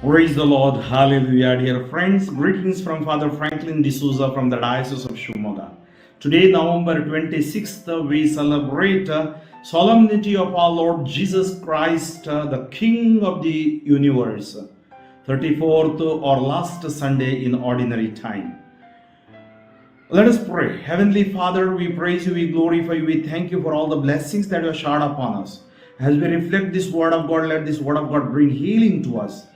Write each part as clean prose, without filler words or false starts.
Praise the Lord. Hallelujah. Dear friends, greetings from Father Franklin D'Souza from the Diocese of Shimoga. Today, November 26th, we celebrate solemnity of our Lord Jesus Christ, the King of the universe. 34th or last Sunday in ordinary time. Let us pray. Heavenly Father, we praise you, we glorify you, we thank you for all the blessings that you have showered upon us. As we reflect this word of God, let this word of God bring healing to us.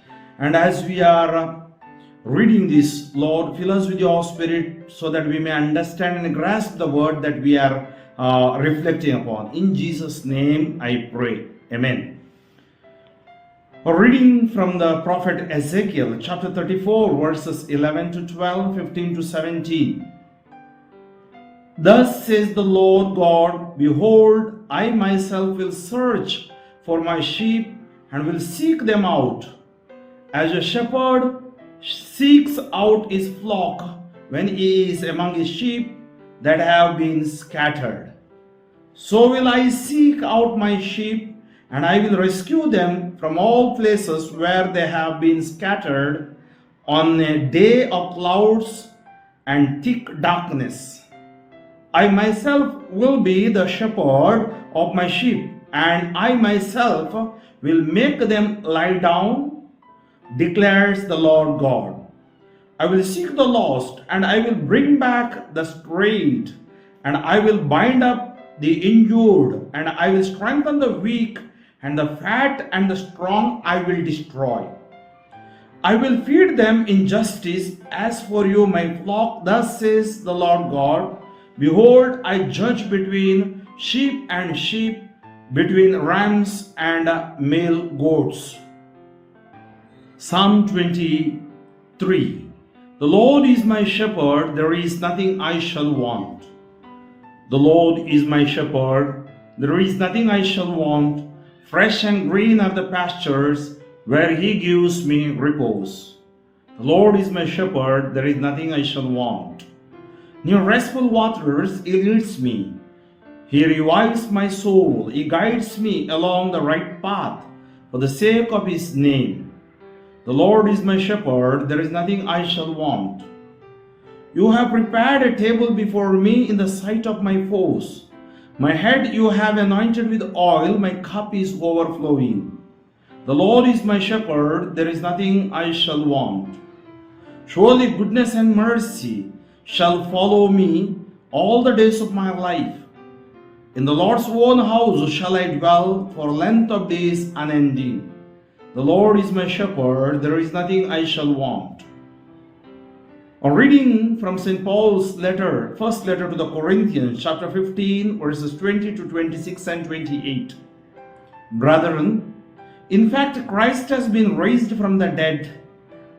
And as we are reading this, Lord, fill us with your Spirit so that we may understand and grasp the word that we are reflecting upon. In Jesus' name I pray. Amen. A reading from the prophet Ezekiel, chapter 34, verses 11 to 12, 15 to 17. Thus says the Lord God, behold, I myself will search for my sheep and will seek them out. As a shepherd seeks out his flock when he is among his sheep that have been scattered, so will I seek out my sheep, and I will rescue them from all places where they have been scattered on a day of clouds and thick darkness. I myself will be the shepherd of my sheep, and I myself will make them lie down, declares the Lord God. I will seek the lost, and I will bring back the strayed, and I will bind up the injured, and I will strengthen the weak, and the fat and the strong I will destroy. I will feed them in justice. As for you, my flock, thus says the Lord God, behold, I judge between sheep and sheep, between rams and male goats. Psalm 23. The Lord is my shepherd, there is nothing I shall want. The Lord is my shepherd, there is nothing I shall want. Fresh and green are the pastures, where he gives me repose. The Lord is my shepherd, there is nothing I shall want. Near restful waters he leads me. He revives my soul, he guides me along the right path, for the sake of his name. The Lord is my shepherd, there is nothing I shall want. You have prepared a table before me in the sight of my foes. My head you have anointed with oil, my cup is overflowing. The Lord is my shepherd, there is nothing I shall want. Surely goodness and mercy shall follow me all the days of my life. In the Lord's own house shall I dwell for length of days unending. The Lord is my shepherd, there is nothing I shall want. A reading from St. Paul's letter, first letter to the Corinthians, chapter 15, verses 20 to 26 and 28. Brethren, in fact, Christ has been raised from the dead,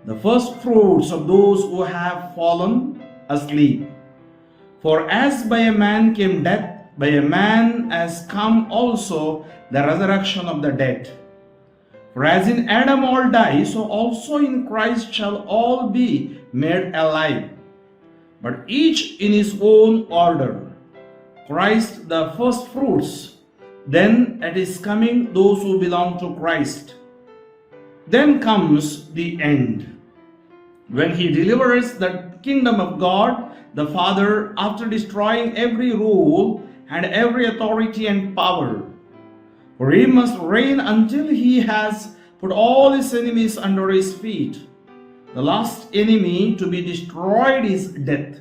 the first fruits of those who have fallen asleep. For as by a man came death, by a man has come also the resurrection of the dead. For as in Adam all die, so also in Christ shall all be made alive, but each in his own order. Christ the first fruits, then at his coming those who belong to Christ. Then comes the end, when he delivers the kingdom of God the Father after destroying every rule and every authority and power. For he must reign until he has put all his enemies under his feet. The last enemy to be destroyed is death.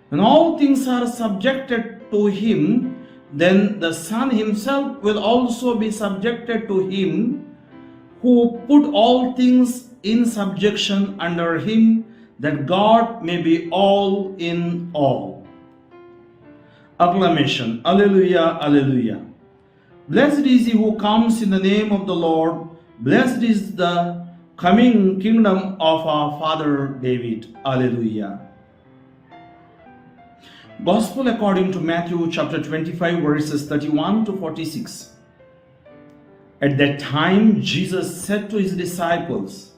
When all things are subjected to him, then the Son himself will also be subjected to him, who put all things in subjection under him, that God may be all in all. Acclamation. Alleluia, alleluia. Blessed is he who comes in the name of the Lord. Blessed is the coming kingdom of our father David. Alleluia. Gospel according to Matthew chapter 25 verses 31 to 46. At that time Jesus said to his disciples,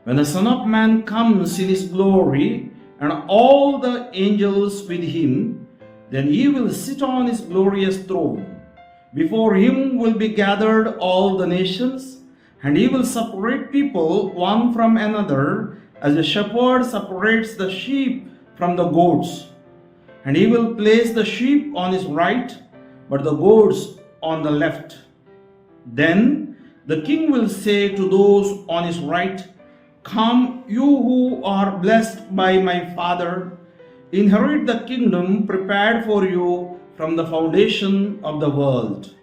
when the Son of Man comes in his glory and all the angels with him, then he will sit on his glorious throne. Before him will be gathered all the nations, And he will separate people one from another, as a shepherd separates the sheep from the goats. And he will place the sheep on his right, but the goats on the left. Then the king will say to those on his right, "Come, you who are blessed by my Father, inherit the kingdom prepared for you from the foundation of the world.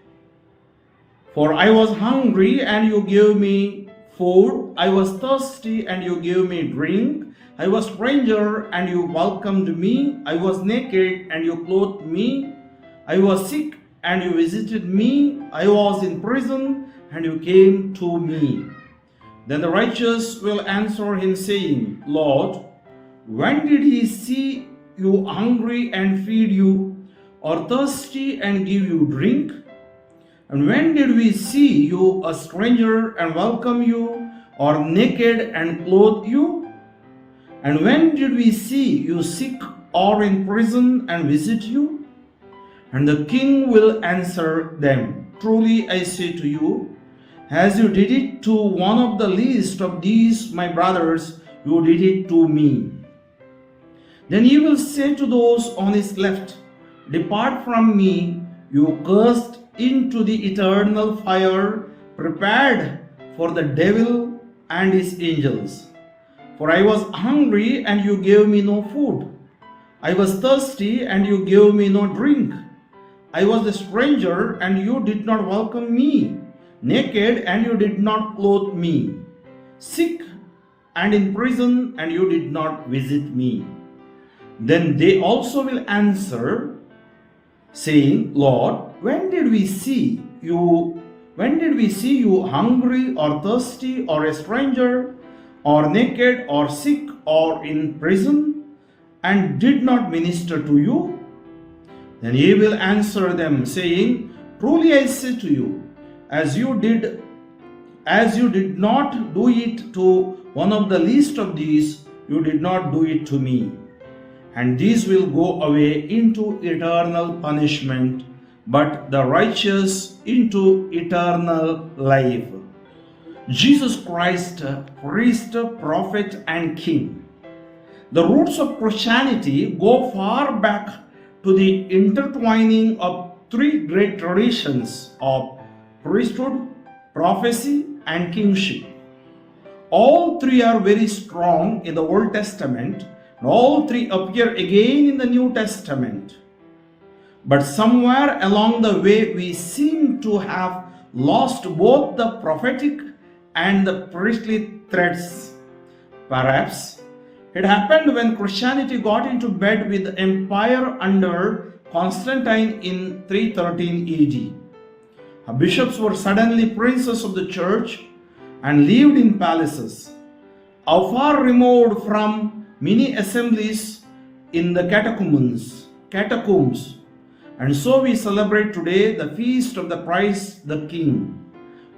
For I was hungry and you gave me food. I was thirsty and you gave me drink. I was stranger and you welcomed me. I was naked and you clothed me. I was sick and you visited me. I was in prison and you came to me." Then the righteous will answer him, saying, "Lord, when did he see you hungry and feed you, or thirsty and give you drink? And when did we see you a stranger and welcome you, or naked and clothe you? And when did we see you sick or in prison and visit you?" And the king will answer them, "Truly I say to you, as you did it to one of the least of these my brothers, you did it to me." Then he will say to those on his left, "Depart from me, you cursed, into the eternal fire prepared for the devil and his angels. For I was hungry and you gave me no food. I was thirsty and you gave me no drink. I was a stranger and you did not welcome me, naked and you did not clothe me, sick and in prison and you did not visit me." Then they also will answer, saying, "Lord, when did we see you hungry or thirsty or a stranger or naked or sick or in prison and did not minister to you?" Then he will answer them, saying, "Truly I say to you, as you did not do it to one of the least of these, you did not do it to me." And these will go away into eternal punishment, but the righteous into eternal life. Jesus Christ, priest, prophet, and king. The roots of Christianity go far back to the intertwining of three great traditions of priesthood, prophecy, and kingship. All three are very strong in the Old Testament, and all three appear again in the New Testament. But somewhere along the way, we seem to have lost both the prophetic and the priestly threads. Perhaps it happened when Christianity got into bed with the empire under Constantine in 313 AD. Bishops were suddenly princes of the church and lived in palaces, far removed from many assemblies in the catacombs. And so we celebrate today the feast of the Christ the King.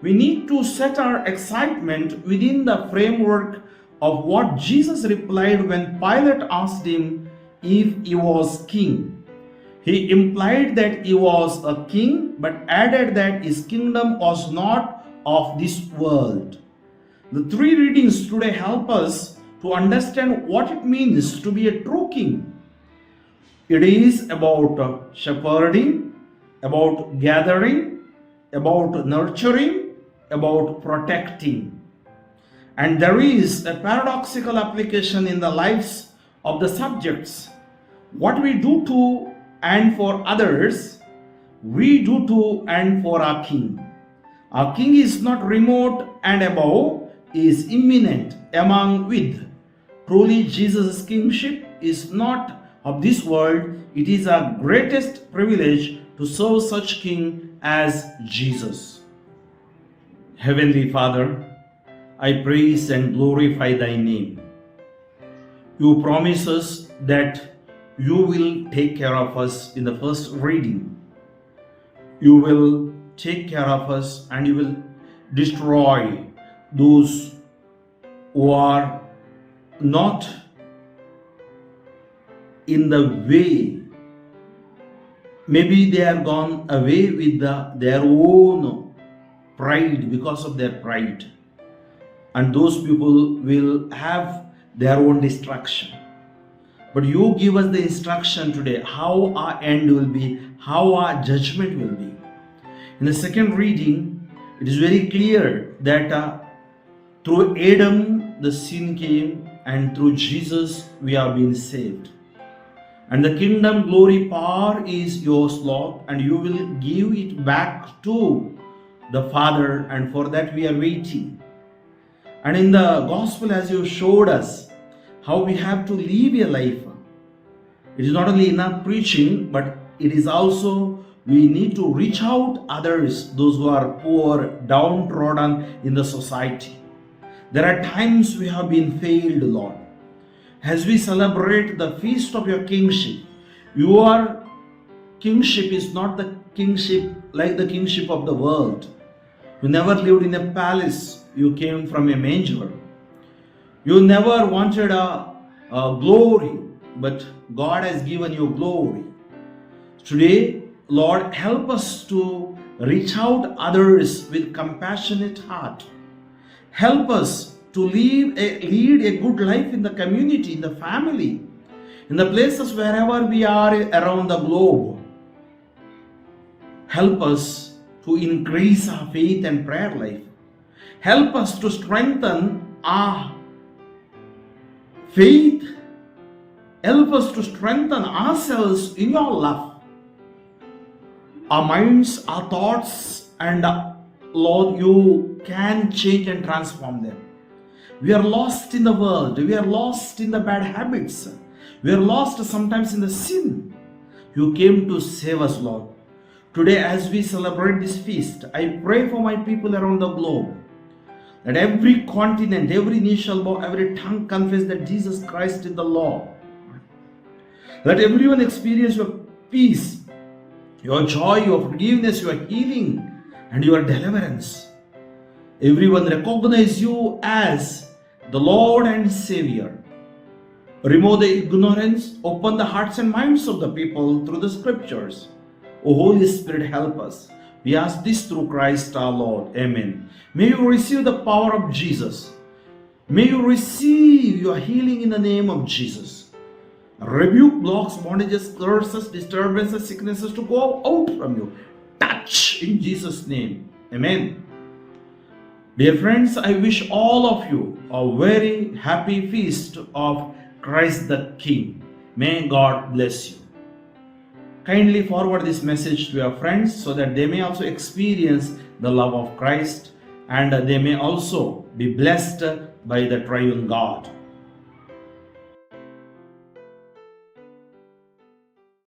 We need to set our excitement within the framework of what Jesus replied when Pilate asked him if he was king. He implied that he was a king, but added that his kingdom was not of this world. The three readings today help us to understand what it means to be a true king. It is about shepherding, about gathering, about nurturing, about protecting. And there is a paradoxical application in the lives of the subjects. What we do to and for others, we do to and for our king. Our king is not remote and above, he is imminent among with. Truly, Jesus' kingship is not of this world. It is our greatest privilege to serve such king as Jesus. Heavenly Father, I praise and glorify thy name. You promise us that you will take care of us in the first reading. You will take care of us and you will destroy those who are not in the way. Maybe they are gone away with their own pride, because of their pride. and those people will have their own destruction. But you give us the instruction today how our end will be, how our judgment will be. In the second reading, it is very clear that through Adam the sin came, and through Jesus we are being saved. And the kingdom, glory, power is yours, Lord, and you will give it back to the Father, and for that we are waiting. And in the gospel, as you showed us how we have to live a life, it is not only enough preaching, but it is also we need to reach out others, those who are poor, downtrodden in the society. There are times we have been failed, Lord. As we celebrate the feast of your kingship, your kingship is not the kingship like the kingship of the world. You never lived in a palace, you came from a manger. You never wanted a glory, but God has given you glory. Today, Lord, help us to reach out others with compassionate heart. Help us to lead a good life in the community, in the family, in the places wherever we are around the globe. Help us to increase our faith and prayer life. Help us to strengthen our faith. Help us to strengthen ourselves in your love. Our minds, our thoughts, and Lord, you can change and transform them. We are lost in the world. We are lost in the bad habits. We are lost sometimes in the sin. You came to save us, Lord. Today, as we celebrate this feast, I pray for my people around the globe, that every continent, every knee shall bow, every tongue confess that Jesus Christ is the Lord. Let everyone experience your peace, your joy, your forgiveness, your healing, and your deliverance. Everyone recognize you as the Lord and Savior. Remove the ignorance, open the hearts and minds of the people through the scriptures. O Holy Spirit, help us. We ask this through Christ our Lord. Amen. May you receive the power of Jesus. May you receive your healing in the name of Jesus. Rebuke blocks, bondages, curses, disturbances, sicknesses to go out from you. Touch in Jesus' name. Amen. Dear friends, I wish all of you a very happy feast of Christ the King. May God bless you. Kindly forward this message to your friends so that they may also experience the love of Christ and they may also be blessed by the triune God.